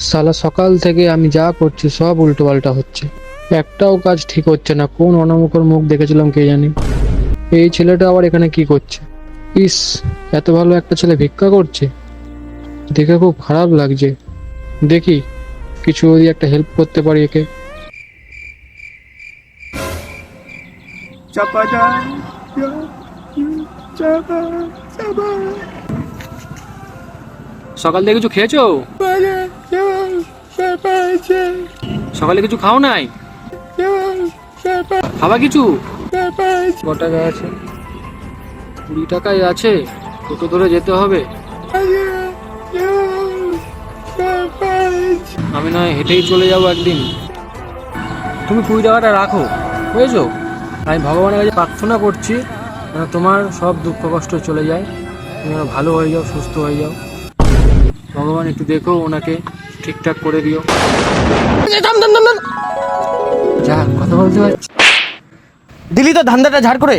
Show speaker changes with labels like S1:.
S1: সালা সকাল থেকে আমি যা করছি সব উল্টো পাল্টা হচ্ছে, একটাও কাজ ঠিক হচ্ছে না। কোন অনামুখর মুখ দেখেছিলাম কে জানি। এই ছেলেটা আবার এখানে কি করছে? ইস, এত ভালো একটা ছেলে ভিক্ষা করছে, দেখে খুব খারাপ লাগছে। দেখি কিছু যদি একটা হেল্প করতে পারি একে। সকাল থেকে কিছু খেয়েছো? সকালে কিছু খাও নাই? খাবা কিছু? ক টাকা আছে? 20 টাকাই আছে, টোটো ধরে যেতে হবে। আমি নয় হেঁটেই চলে যাবো একদিন। তুমি 20 টাকাটা রাখো, বুঝেছো? আমি ভগবানের কাছে প্রার্থনা করছি যেন তোমার সব দুঃখ কষ্ট চলে যায়, তুমি যেন ভালো হয়ে যাও, সুস্থ হয়ে যাও। ভগবান একটু দেখো, ওনাকে ঠিকঠাক করে দিও। যা কথা বলতে পারছি।
S2: দিলি তো ধান্দাটা ঝাড় করে।